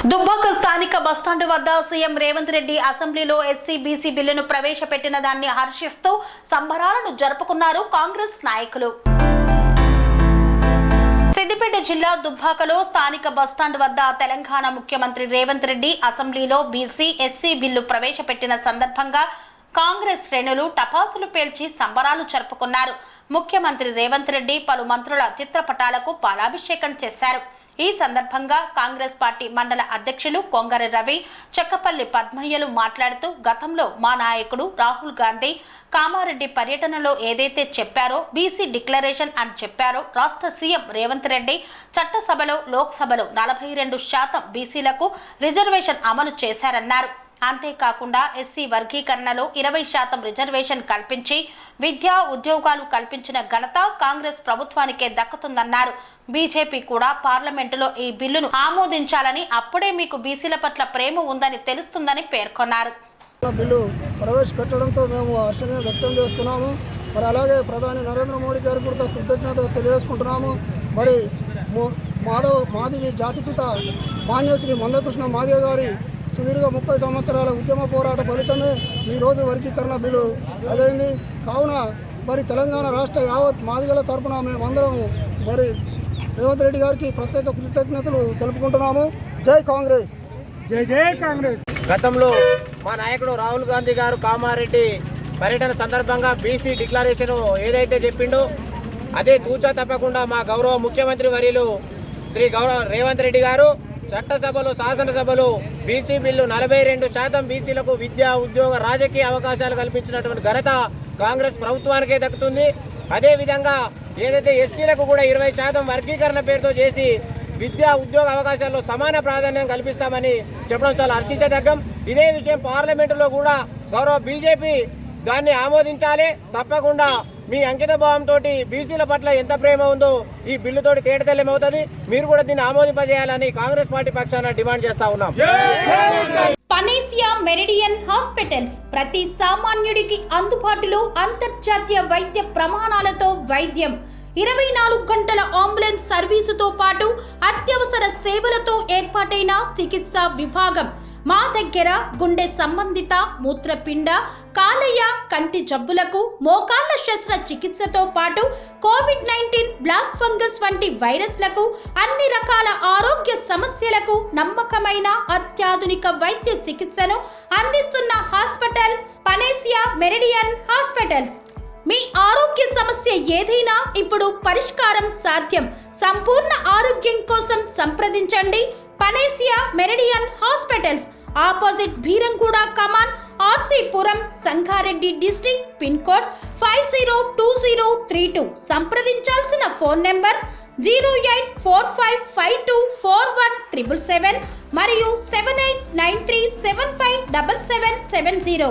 దుబ్బాక స్థానిక బస్టాండ్ వద్ద సీఎం రేవంత్ రెడ్డి అసెంబ్లీలో ఎస్సీ బీసీ బిల్లును ప్రవేశపెట్టిన దాన్ని హర్షిస్తూ సంబరాలను జరుపుకున్నారు కాంగ్రెస్ నాయకులు. సిద్దిపేట జిల్లా దుబ్బాకలో స్థానిక బస్టాండ్ వద్ద తెలంగాణ ముఖ్యమంత్రి రేవంత్ రెడ్డి అసెంబ్లీలో బీసీ ఎస్సీ బిల్లు ప్రవేశపెట్టిన సందర్భంగా కాంగ్రెస్ శ్రేణులు టపాసులు పేల్చి సంబరాలు జరుపుకున్నారు. ముఖ్యమంత్రి రేవంత్ రెడ్డి పలు మంత్రుల చిత్రపటాలకు పాలాభిషేకం చేశారు. ఈ సందర్భంగా కాంగ్రెస్ పార్టీ మండల అధ్యక్షులు కొంగర రవి, చక్కపల్లి పద్మయ్యలు మాట్లాడుతూ గతంలో మా నాయకుడు రాహుల్ గాంధీ కామారెడ్డి పర్యటనలో ఏదైతే చెప్పారో బీసీ డిక్లరేషన్ అని చెప్పారో రాష్ట్ర సీఎం రేవంత్ రెడ్డి చట్టసభలో లోక్సభలో 42% బీసీలకు రిజర్వేషన్ అమలు చేశారన్నారు. అంతేకాకుండా ఎస్సీ వర్గీకరణలో 20% రిజర్వేషన్ కల్పించి విద్యా ఉద్యోగాలు కల్పించిన ఘనత కాంగ్రెస్ ప్రభుత్వానికే దక్కుతుందన్నారు. బీజేపీ కూడా పార్లమెంటులో ఈ బిల్లును ఆమోదించాలని, అప్పుడే మీకు బీసీల పట్ల ప్రేమ ఉందని తెలుస్తుందని పేర్కొన్నారు. బిల్లు ప్రవేశపెట్టడంతో మేము హర్షణ వ్యక్తం చేస్తున్నాము. మరి అలాగే ప్రధాని నరేంద్ర మోడీ గారికి కూడా కృతజ్ఞత తెలియజేసుకుంటున్నాము. మరి మాదిగ జాతిపిత మాన్యశ్రీ మందకృష్ణ మాదిగ గారి సుదీర్ఘ 30 సంవత్సరాల ఉద్యమ పోరాట ఫలితమే ఈరోజు వర్గీకరణ బిల్లు అదైంది. కావున మరి తెలంగాణ రాష్ట్ర యావత్ మాదిగల తరఫున మేమందరం మరి రేవంత్ రెడ్డి గారికి ప్రత్యేక కృతజ్ఞతలు తెలుపుకుంటున్నాము. జై కాంగ్రెస్, జై జై కాంగ్రెస్. గతంలో మా నాయకుడు రాహుల్ గాంధీ గారు కామారెడ్డి పర్యటన సందర్భంగా బీసీ డిక్లరేషన్ ఏదైతే చెప్పిండో అదే తూచా తప్పకుండా మా గౌరవ ముఖ్యమంత్రి వర్యులు శ్రీ రేవంత్ రెడ్డి గారు చట్టసభలో శాసనసభలో బీసీ బిల్లు 42% బీసీలకు విద్యా ఉద్యోగ రాజకీయ అవకాశాలు కల్పించినటువంటి ఘనత కాంగ్రెస్ ప్రభుత్వానికే దక్కుతుంది. అదేవిధంగా ఏదైతే ఎస్సీలకు కూడా 20% వర్గీకరణ పేరుతో చేసి విద్యా ఉద్యోగ అవకాశాల్లో సమాన ప్రాధాన్యం కల్పిస్తామని చెప్పడం చాలా హర్షించదగ్గం. ఇదే విషయం పార్లమెంటులో కూడా గౌరవ బీజేపీ దాన్ని ఆమోదించాలి. తప్పకుండా మీ అంకిత భావంతో బీసీల పట్ల ఎంత ప్రేమ ఉందో ఈ బిల్లుతోటి తేటతెల్లమవుతుంది. మీరు కూడా దీన్ని ఆమోదింపజేయాలని కాంగ్రెస్ పార్టీ పక్షాన డిమాండ్ చేస్తా ఉన్నాం. పనేసియా మెరిడియన్ హాస్పిటల్స్ ప్రతి సామాన్యుడికి అందుబాటులో అంతర్జాతీయ వైద్య ప్రమాణాలతో వైద్యం, 24 గంటల అంబులెన్స్ సర్వీసుతో పాటు అత్యవసర సేవలతో ఏర్పాటైన చికిత్సా విభాగం. మా దగ్గర గుండె సంబంధిత, మూత్రపిండ, కాలేయ, కంటి జబ్బులకు, మోకాళ్ల శస్త్ర చికిత్సతో పాటు కోవిడ్-19, బ్లాక్ ఫంగస్ వంటి వైరస్లకు, అన్ని రకాల ఆరోగ్య సమస్యలకు నమ్మకమైన అత్యాధునిక వైద్య చికిత్సను అందిస్తున్న హాస్పిటల్ పనేసియా మెరిడియన్ హాస్పిటల్స్. మీ ఆరోగ్య సమస్య ఏదైనా ఇప్పుడు పరిష్కారం సాధ్యం. సంపూర్ణ ఆరోగ్యం కోసం సంప్రదించండి panacea meridian hospitals, opposite Bheeramguda Kaman, RC Puram, Sangareddy district, pin code 502032. సంప్రదించాల్సిన ఫోన్ నెంబర్ 0845524177 మరియు 7893757770.